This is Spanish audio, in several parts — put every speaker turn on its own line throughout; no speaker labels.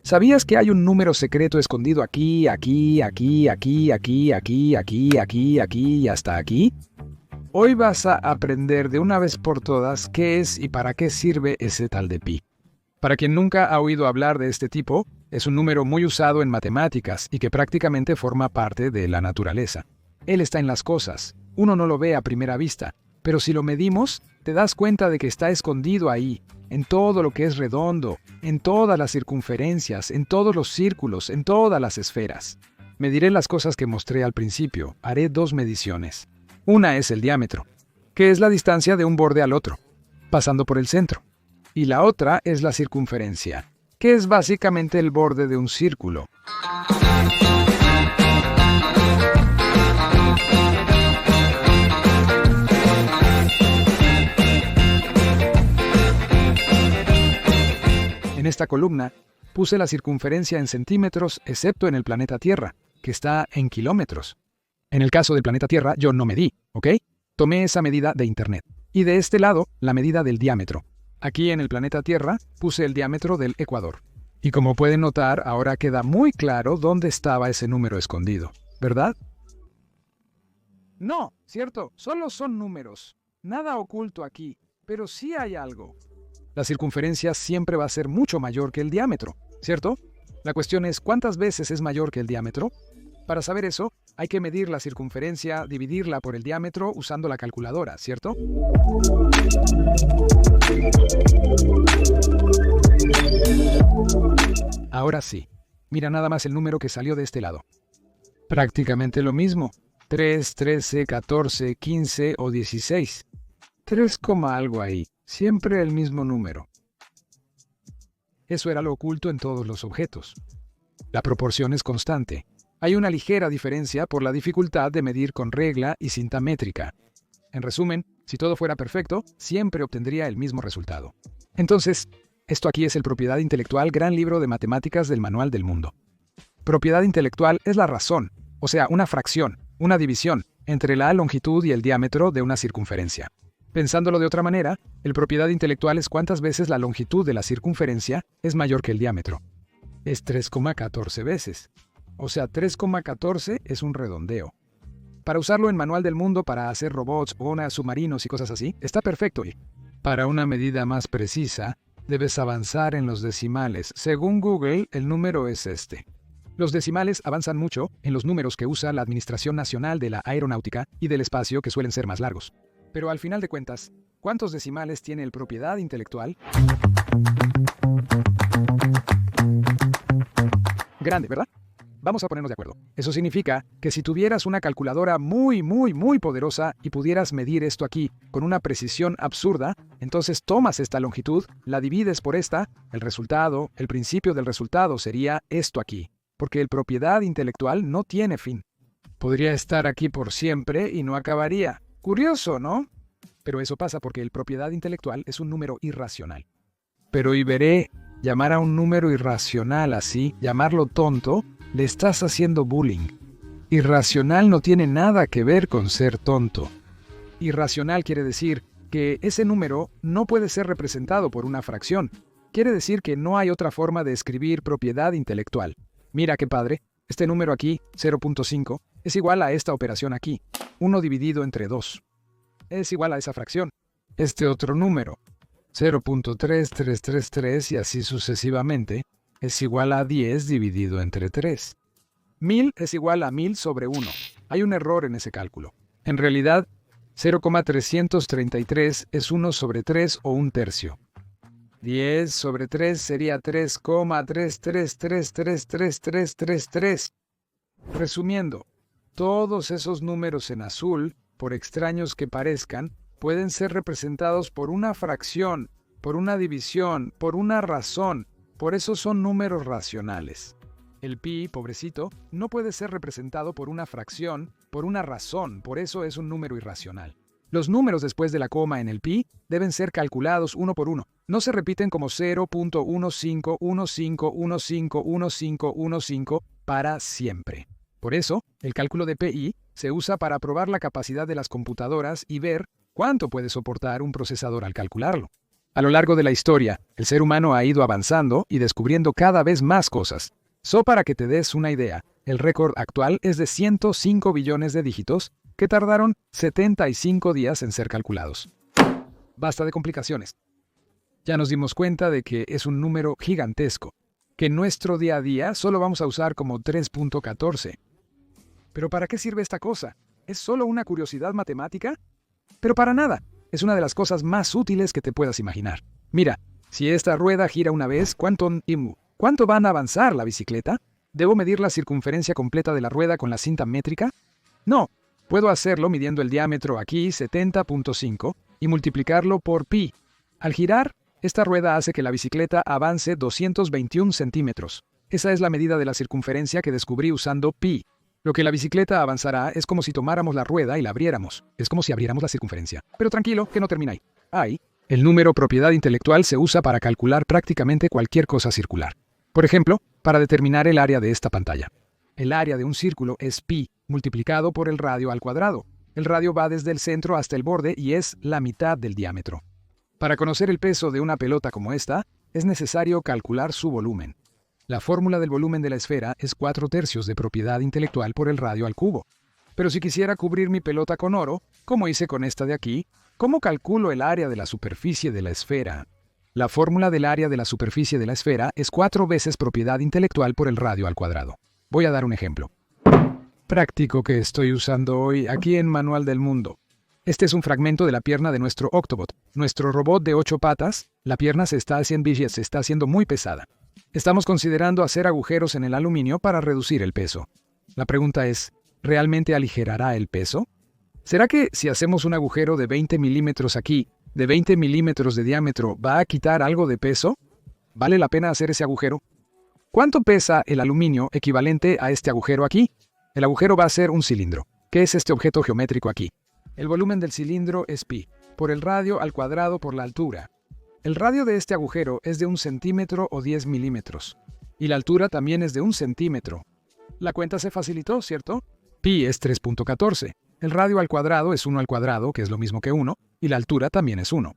¿Sabías que hay un número secreto escondido aquí, aquí, aquí, aquí, aquí, aquí, aquí, aquí, aquí y hasta aquí? Hoy vas a aprender de una vez por todas qué es y para qué sirve ese tal de pi. Para quien nunca ha oído hablar de este tipo, es un número muy usado en matemáticas y que prácticamente forma parte de la naturaleza. Él está en las cosas. Uno no lo ve a primera vista, pero si lo medimos, te das cuenta de que está escondido ahí, en todo lo que es redondo, en todas las circunferencias, en todos los círculos, en todas las esferas. Mediré las cosas que mostré al principio. Haré dos mediciones. Una es el diámetro, que es la distancia de un borde al otro, pasando por el centro. Y la otra es la circunferencia, que es básicamente el borde de un círculo. En esta columna puse la circunferencia en centímetros, excepto en el planeta Tierra, que está en kilómetros. En el caso del planeta Tierra, yo no medí, ¿ok? Tomé esa medida de Internet. Y de este lado, la medida del diámetro. Aquí en el planeta Tierra, puse el diámetro del ecuador. Y como pueden notar, ahora queda muy claro dónde estaba ese número escondido, ¿verdad? No, cierto, solo son números. Nada oculto aquí, pero sí hay algo. La circunferencia siempre va a ser mucho mayor que el diámetro, ¿cierto? La cuestión es, ¿cuántas veces es mayor que el diámetro? Para saber eso, hay que medir la circunferencia, dividirla por el diámetro usando la calculadora, ¿cierto? Ahora sí, mira nada más el número que salió de este lado. Prácticamente lo mismo. 3, 13, 14, 15 o 16. 3, algo ahí. Siempre el mismo número. Eso era lo oculto en todos los objetos. La proporción es constante. Hay una ligera diferencia por la dificultad de medir con regla y cinta métrica. En resumen, si todo fuera perfecto, siempre obtendría el mismo resultado. Entonces, esto aquí es el Propiedad Intelectual, gran libro de matemáticas del Manual del Mundo. Propiedad intelectual es la razón, o sea, una fracción, una división, entre la longitud y el diámetro de una circunferencia. Pensándolo de otra manera, el propiedad intelectual es cuántas veces la longitud de la circunferencia es mayor que el diámetro. Es 3,14 veces. O sea, 3,14 es un redondeo. Para usarlo en Manual del Mundo para hacer robots, bonas, submarinos y cosas así, está perfecto. Para una medida más precisa, debes avanzar en los decimales. Según Google, el número es este. Los decimales avanzan mucho en los números que usa la Administración Nacional de la Aeronáutica y del Espacio, que suelen ser más largos. Pero al final de cuentas, ¿cuántos decimales tiene el propiedad intelectual? Grande, ¿verdad? Vamos a ponernos de acuerdo. Eso significa que si tuvieras una calculadora muy poderosa y pudieras medir esto aquí con una precisión absurda, entonces tomas esta longitud, la divides por esta, el resultado, el principio del resultado sería esto aquí, porque el propiedad intelectual no tiene fin. Podría estar aquí por siempre y no acabaría. Curioso, ¿no? Pero eso pasa porque el propiedad intelectual es un número irracional. Pero y veré, llamar a un número irracional así, llamarlo tonto, le estás haciendo bullying. Irracional no tiene nada que ver con ser tonto. Irracional quiere decir que ese número no puede ser representado por una fracción. Quiere decir que no hay otra forma de escribir propiedad intelectual. Mira qué padre, este número aquí, 0.5, es igual a esta operación aquí. 1 dividido entre 2. Es igual a esa fracción. Este otro número, 0.3333 y así sucesivamente, es igual a 10 dividido entre 3. 1000 es igual a 1000 sobre 1. Hay un error en ese cálculo. En realidad, 0,333 es 1 sobre 3 o 1/3. 10 sobre 3 sería 3,33333333. Resumiendo, todos esos números en azul, por extraños que parezcan, pueden ser representados por una fracción, por una división, por una razón. Por eso son números racionales. El pi, pobrecito, no puede ser representado por una fracción, por una razón, por eso es un número irracional. Los números después de la coma en el pi deben ser calculados uno por uno. No se repiten como 0.1515151515 para siempre. Por eso, el cálculo de pi se usa para probar la capacidad de las computadoras y ver cuánto puede soportar un procesador al calcularlo. A lo largo de la historia, el ser humano ha ido avanzando y descubriendo cada vez más cosas. Para que te des una idea, el récord actual es de 105 billones de dígitos que tardaron 75 días en ser calculados. Basta de complicaciones. Ya nos dimos cuenta de que es un número gigantesco, que en nuestro día a día solo vamos a usar como 3.14. ¿Pero para qué sirve esta cosa? ¿Es solo una curiosidad matemática? Pero para nada. Es una de las cosas más útiles que te puedas imaginar. Mira, si esta rueda gira una vez, ¿cuánto van a avanzar la bicicleta? ¿Debo medir la circunferencia completa de la rueda con la cinta métrica? No, puedo hacerlo midiendo el diámetro aquí, 70.5, y multiplicarlo por pi. Al girar, esta rueda hace que la bicicleta avance 221 centímetros. Esa es la medida de la circunferencia que descubrí usando pi. Lo que la bicicleta avanzará es como si tomáramos la rueda y la abriéramos. Es como si abriéramos la circunferencia. Pero tranquilo, que no termina ahí. El número propiedad intelectual se usa para calcular prácticamente cualquier cosa circular. Por ejemplo, para determinar el área de esta pantalla. El área de un círculo es pi multiplicado por el radio al cuadrado. El radio va desde el centro hasta el borde y es la mitad del diámetro. Para conocer el peso de una pelota como esta, es necesario calcular su volumen. La fórmula del volumen de la esfera es 4/3 de propiedad intelectual por el radio al cubo. Pero si quisiera cubrir mi pelota con oro, como hice con esta de aquí, ¿cómo calculo el área de la superficie de la esfera? La fórmula del área de la superficie de la esfera es 4 veces propiedad intelectual por el radio al cuadrado. Voy a dar un ejemplo práctico que estoy usando hoy aquí en Manual del Mundo. Este es un fragmento de la pierna de nuestro Octobot, nuestro robot de 8 patas. La pierna se está haciendo muy pesada. Estamos considerando hacer agujeros en el aluminio para reducir el peso. La pregunta es, ¿realmente aligerará el peso? ¿Será que si hacemos un agujero de 20 milímetros aquí, de 20 milímetros de diámetro, va a quitar algo de peso? ¿Vale la pena hacer ese agujero? ¿Cuánto pesa el aluminio equivalente a este agujero aquí? El agujero va a ser un cilindro. ¿Qué es este objeto geométrico aquí? El volumen del cilindro es pi, por el radio al cuadrado por la altura. El radio de este agujero es de 1 centímetro o 10 milímetros. Y la altura también es de 1 centímetro. La cuenta se facilitó, ¿cierto? Pi es 3.14. El radio al cuadrado es 1 al cuadrado, que es lo mismo que 1, y la altura también es 1.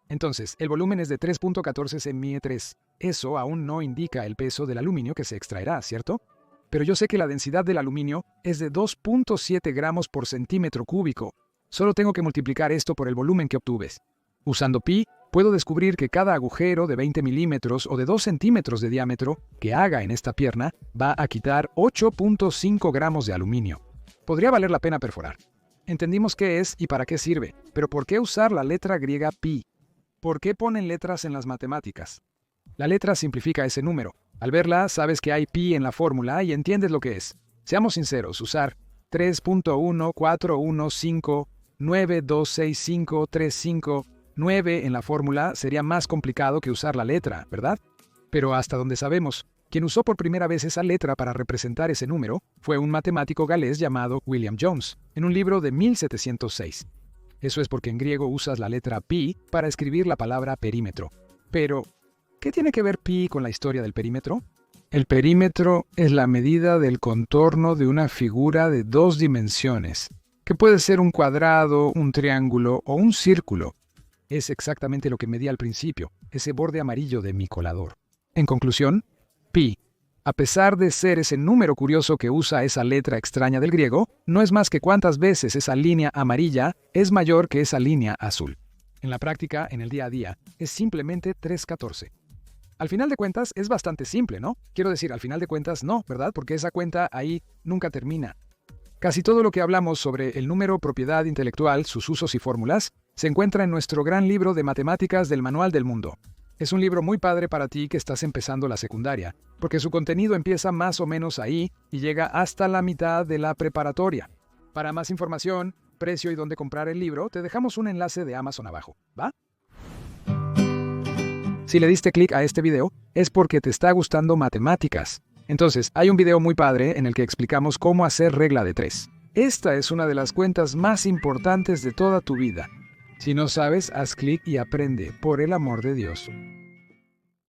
Entonces, el volumen es de 3.14 cm 3. Eso aún no indica el peso del aluminio que se extraerá, ¿cierto? Pero yo sé que la densidad del aluminio es de 2.7 gramos por centímetro cúbico. Solo tengo que multiplicar esto por el volumen que obtuves. Usando pi, puedo descubrir que cada agujero de 20 milímetros o de 2 centímetros de diámetro que haga en esta pierna va a quitar 8.5 gramos de aluminio. Podría valer la pena perforar. Entendimos qué es y para qué sirve, pero ¿por qué usar la letra griega pi? ¿Por qué ponen letras en las matemáticas? La letra simplifica ese número. Al verla, sabes que hay pi en la fórmula y entiendes lo que es. Seamos sinceros, usar 3.14159265359 en la fórmula sería más complicado que usar la letra, ¿verdad? Pero hasta donde sabemos, quien usó por primera vez esa letra para representar ese número fue un matemático galés llamado William Jones, en un libro de 1706. Eso es porque en griego usas la letra pi para escribir la palabra perímetro. Pero, ¿qué tiene que ver pi con la historia del perímetro? El perímetro es la medida del contorno de una figura de 2 dimensiones, que puede ser un cuadrado, un triángulo o un círculo. Es exactamente lo que medí al principio, ese borde amarillo de mi colador. En conclusión, pi, a pesar de ser ese número curioso que usa esa letra extraña del griego, no es más que cuántas veces esa línea amarilla es mayor que esa línea azul. En la práctica, en el día a día, es simplemente 3.14. Al final de cuentas, es bastante simple, ¿no? Quiero decir, al final de cuentas, no, ¿verdad? Porque esa cuenta ahí nunca termina. Casi todo lo que hablamos sobre el número propiedad intelectual, sus usos y fórmulas, se encuentra en nuestro gran libro de matemáticas del Manual del Mundo. Es un libro muy padre para ti que estás empezando la secundaria, porque su contenido empieza más o menos ahí y llega hasta la mitad de la preparatoria. Para más información, precio y dónde comprar el libro, te dejamos un enlace de Amazon abajo, ¿va? Si le diste clic a este video, es porque te está gustando matemáticas. Entonces, hay un video muy padre en el que explicamos cómo hacer regla de 3. Esta es una de las cuentas más importantes de toda tu vida. Si no sabes, haz clic y aprende, por el amor de Dios.